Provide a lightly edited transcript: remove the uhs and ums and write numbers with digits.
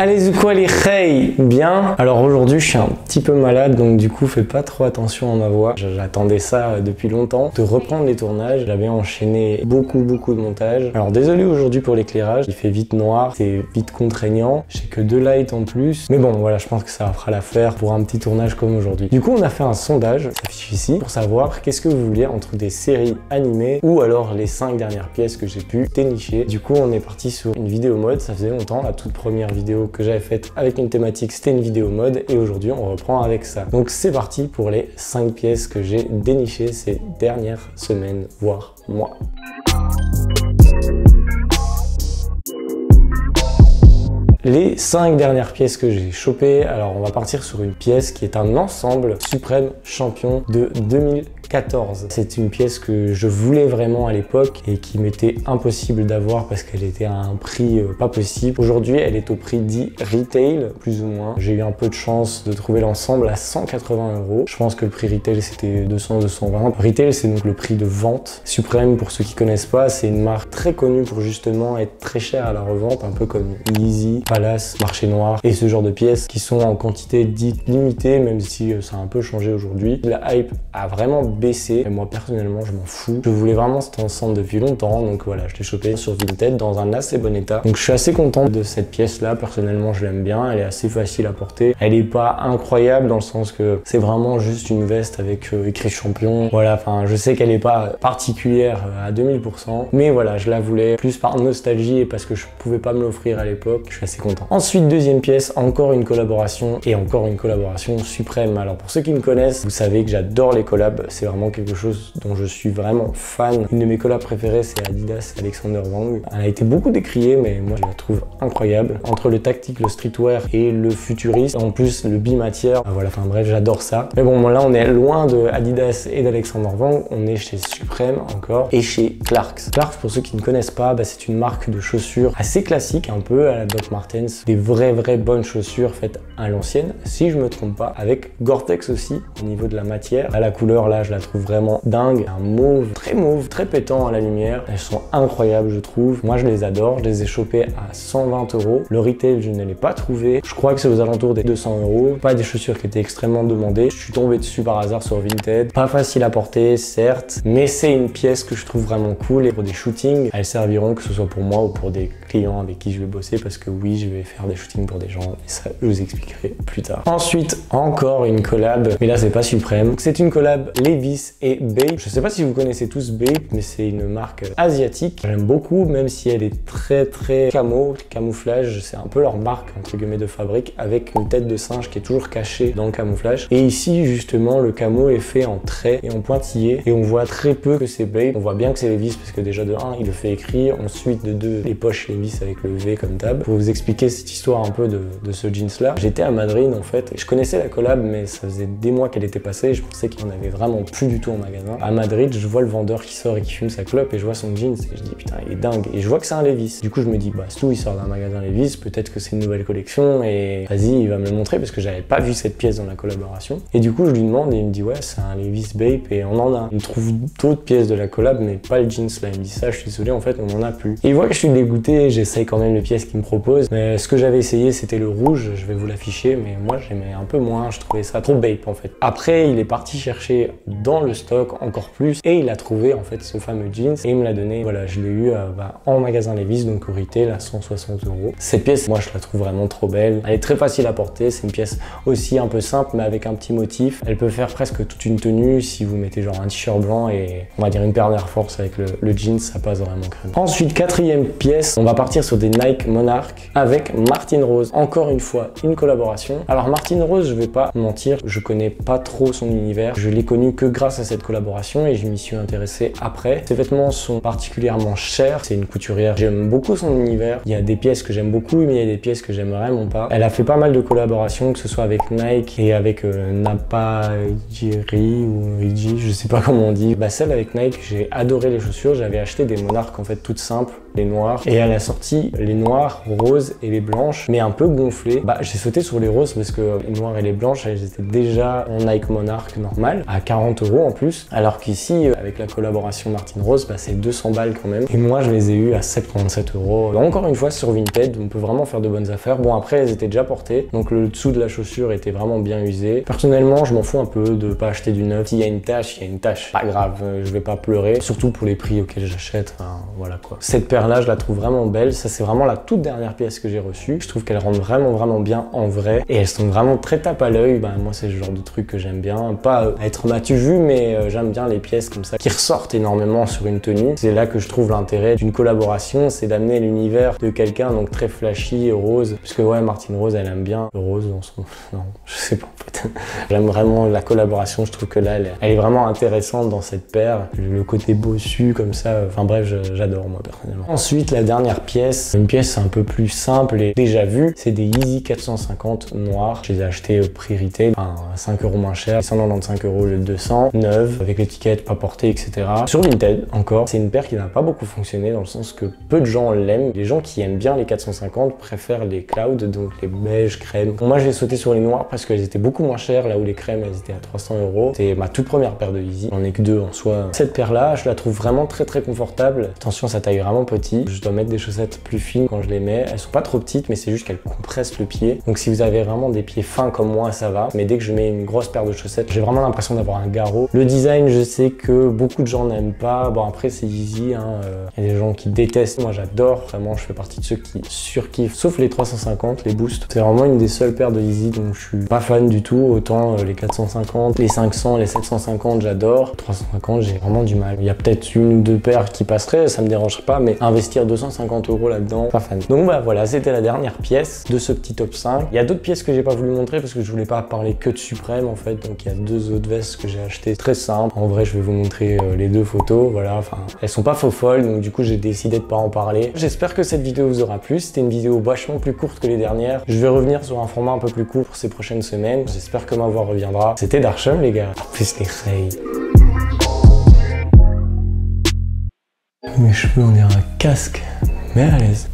Allez, c'est quoi les hey? Bien. Alors aujourd'hui, je suis un petit peu malade, donc du coup, fais pas trop attention à ma voix. J'attendais ça depuis longtemps, de reprendre les tournages. J'avais enchaîné beaucoup de montage. Alors désolé aujourd'hui pour l'éclairage, il fait vite noir, c'est vite contraignant. J'ai que 2 lights en plus. Mais bon, voilà, je pense que ça fera l'affaire pour un petit tournage comme aujourd'hui. Du coup, on a fait un sondage, ça s'affiche ici, pour savoir qu'est-ce que vous vouliez entre des séries animées ou alors les 5 dernières pièces que j'ai pu dénicher. Du coup, on est parti sur une vidéo mode, ça faisait longtemps. La toute première vidéo que j'avais faite avec une thématique, c'était une vidéo mode et aujourd'hui, on reprend avec ça. Donc c'est parti pour les 5 pièces que j'ai dénichées ces dernières semaines, voire mois. Les 5 dernières pièces que j'ai chopées, alors on va partir sur une pièce qui est un ensemble Supreme Champion de 2014. C'est une pièce que je voulais vraiment à l'époque et qui m'était impossible d'avoir parce qu'elle était à un prix pas possible. Aujourd'hui, elle est au prix dit retail, plus ou moins. J'ai eu un peu de chance de trouver l'ensemble à 180 €. Je pense que le prix retail c'était 200-220. Retail, c'est donc le prix de vente. Supreme, pour ceux qui connaissent pas, c'est une marque très connue pour justement être très chère à la revente, un peu comme Yeezy, Palace, Marché Noir et ce genre de pièces qui sont en quantité dite limitée, même si ça a un peu changé aujourd'hui. La hype a vraiment baissé et moi personnellement je m'en fous. Je voulais vraiment cet ensemble depuis longtemps, donc voilà, je l'ai chopé sur Vinted dans un assez bon état. Donc je suis assez content de cette pièce là, personnellement je l'aime bien, elle est assez facile à porter. Elle est pas incroyable dans le sens que c'est vraiment juste une veste avec écrit champion. Voilà, enfin je sais qu'elle est pas particulière à 2000%, mais voilà, je la voulais plus par nostalgie et parce que je pouvais pas me l'offrir à l'époque. Je suis assez content. Ensuite, deuxième pièce, encore une collaboration et encore une collaboration Supreme. Alors pour ceux qui me connaissent, vous savez que j'adore les collabs, c'est vraiment quelque chose dont je suis vraiment fan. Une de mes collabs préférées, c'est Adidas Alexander Wang. Elle a été beaucoup décriée, mais moi je la trouve incroyable. Entre le tactique, le streetwear et le futuriste, en plus le bimatière, voilà, enfin bref, j'adore ça. Mais bon, là on est loin de Adidas et d'Alexander Wang, on est chez Supreme encore et chez Clarks. Clarks, pour ceux qui ne connaissent pas, c'est une marque de chaussures assez classique, un peu à la Doc Martens, des vraies bonnes chaussures faites à l'ancienne, si je me trompe pas, avec Gore-Tex aussi au niveau de la matière. Là, la couleur là, je la trouve vraiment dingue, un mauve, très pétant à la lumière. Elles sont incroyables, je trouve. Moi, je les adore. Je les ai chopées à 120 €. Le retail, je ne l'ai pas trouvé. Je crois que c'est aux alentours des 200 €. Pas des chaussures qui étaient extrêmement demandées. Je suis tombé dessus par hasard sur Vinted. Pas facile à porter, certes, mais c'est une pièce que je trouve vraiment cool et pour des shootings, elles serviront que ce soit pour moi ou pour des clients avec qui je vais bosser parce que oui, je vais faire des shootings pour des gens et ça, je vous expliquerai plus tard. Ensuite, encore une collab, mais là, c'est pas Supreme. C'est une collab Levi's et Bape. Je sais pas si vous connaissez tous Bape, mais c'est une marque asiatique. J'aime beaucoup, même si elle est très camouflage. C'est un peu leur marque, entre guillemets, de fabrique, avec une tête de singe qui est toujours cachée dans le camouflage. Et ici, justement, le camo est fait en trait et en pointillé. Et on voit très peu que c'est Bape. On voit bien que c'est Levi's parce que déjà de 1, il le fait écrit. Ensuite, de 2, les poches Levi's avec le V comme tab. Pour vous expliquer cette histoire un peu de ce jeans là, j'étais à Madrid en fait, et je connaissais la collab mais ça faisait des mois qu'elle était passée et je pensais qu'il n'y en avait vraiment plus du tout en magasin. À Madrid, je vois le vendeur qui sort et qui fume sa clope et je vois son jeans et je dis putain, il est dingue, et je vois que c'est un Levi's. Du coup je me dis Stou, il sort d'un magasin Levi's, peut-être que c'est une nouvelle collection et vas-y, il va me le montrer parce que j'avais pas vu cette pièce dans la collaboration. Et du coup je lui demande et il me dit ouais, c'est un Levi's Bape et on en a. Il trouve d'autres pièces de la collab mais pas le jeans là. Il me dit ça, je suis désolé, en fait on en a plus. Et il voit que je suis dégoûté, j'essaye quand même les pièces qu'il me propose, mais ce que j'avais essayé c'était le rouge, je vais vous l'afficher, mais moi j'aimais un peu moins, je trouvais ça trop Bape en fait. Après il est parti chercher dans le stock encore plus et il a trouvé en fait ce fameux jeans et il me l'a donné. Voilà, je l'ai eu en magasin Levi's, donc au retail à 160 €. Cette pièce, moi je la trouve vraiment trop belle, elle est très facile à porter, c'est une pièce aussi un peu simple mais avec un petit motif. Elle peut faire presque toute une tenue si vous mettez genre un t-shirt blanc et on va dire une paire d'Air Force avec le jeans, ça passe vraiment crème. Ensuite, quatrième pièce, on va partir sur des Nike Monarch avec Martine Rose. Encore une fois, une collaboration. Alors Martine Rose, je vais pas mentir, je connais pas trop son univers. Je l'ai connu que grâce à cette collaboration et je m'y suis intéressé après. Ses vêtements sont particulièrement chers. C'est une couturière. J'aime beaucoup son univers. Il y a des pièces que j'aime beaucoup, mais il y a des pièces que j'aime vraiment pas. Elle a fait pas mal de collaborations, que ce soit avec Nike et avec Napa Jiri ou Rigi, je sais pas comment on dit. Celle avec Nike, j'ai adoré les chaussures. J'avais acheté des Monarch en fait toutes simples les noirs. Et elle a sorti les noirs, roses et les blanches, mais un peu gonflées. Bah, j'ai sauté sur les roses parce que les noirs et les blanches, elles étaient déjà en Nike Monarch normal, à 40 € en plus. Alors qu'ici, avec la collaboration Martine Rose, bah, c'est 200 balles quand même. Et moi, je les ai eu à 7,47 €. Encore une fois, sur Vinted, on peut vraiment faire de bonnes affaires. Bon, après, elles étaient déjà portées, donc le dessous de la chaussure était vraiment bien usé. Personnellement, je m'en fous un peu de pas acheter du neuf. S'il y a une tache, il y a une tache. Pas grave, je vais pas pleurer. Surtout pour les prix auxquels j'achète. Enfin, voilà quoi. Cette paire-là, je la trouve vraiment belle. Ça, c'est vraiment la toute dernière pièce que j'ai reçue. Je trouve qu'elle rentre vraiment bien en vrai. Et elles sont vraiment très tape à l'œil. Bah, moi, c'est le genre de truc que j'aime bien. Pas être matu vu, mais j'aime bien les pièces comme ça qui ressortent énormément sur une tenue. C'est là que je trouve l'intérêt d'une collaboration, c'est d'amener l'univers de quelqu'un, donc très flashy, rose. Puisque ouais, Martine Rose, elle aime bien le rose dans son... Non, je sais pas en fait. J'aime vraiment la collaboration. Je trouve que là, elle est vraiment intéressante dans cette paire. Le côté bossu comme ça. Enfin bref, j'adore moi personnellement. Ensuite, la dernière pièce, une pièce un peu plus simple et déjà vue, c'est des Yeezy 450 noirs. Je les ai achetés au prix retail, enfin, à 5 € moins cher, 195 € le 200, neuve, avec l'étiquette pas portée, etc. Sur Vinted, encore, c'est une paire qui n'a pas beaucoup fonctionné dans le sens que peu de gens l'aiment. Les gens qui aiment bien les 450 préfèrent les clouds, donc les beiges, crèmes. Bon, moi, j'ai sauté sur les noirs parce qu'elles étaient beaucoup moins chères, là où les crèmes, elles étaient à 300 €. C'est ma toute première paire de Yeezy. J'en ai que deux en soi. Cette paire-là, je la trouve vraiment très confortable. Attention, ça taille vraiment petit. Je dois mettre des chaussettes plus fines quand je les mets. Elles sont pas trop petites, mais c'est juste qu'elles compressent le pied. Donc si vous avez vraiment des pieds fins comme moi, ça va. Mais dès que je mets une grosse paire de chaussettes, j'ai vraiment l'impression d'avoir un garrot. Le design, je sais que beaucoup de gens n'aiment pas. Bon, après, c'est Yeezy, hein. Y a des gens qui détestent. Moi, j'adore. Vraiment, je fais partie de ceux qui surkiffent. Sauf les 350, les boosts. C'est vraiment une des seules paires de Yeezy dont je suis pas fan du tout. Autant les 450, les 500, les 750, j'adore. 350, j'ai vraiment du mal. Il y a peut-être une ou deux paires qui passeraient, ça me dérangerait pas, mais investir 250 € là-dedans, pas fan. Donc bah, voilà, c'était la dernière pièce de ce petit top 5. Il y a d'autres pièces que j'ai pas voulu montrer parce que je voulais pas parler que de Suprême en fait. Donc il y a deux autres vestes que j'ai achetées très simples. En vrai, je vais vous montrer les deux photos. Voilà, enfin, elles sont pas faux folles, donc du coup, j'ai décidé de pas en parler. J'espère que cette vidéo vous aura plu. C'était une vidéo vachement plus courte que les dernières. Je vais revenir sur un format un peu plus court pour ces prochaines semaines. J'espère que ma voix reviendra. C'était Darsham, les gars. A plus les reilles. Mes cheveux, on dirait un casque, mais à l'aise.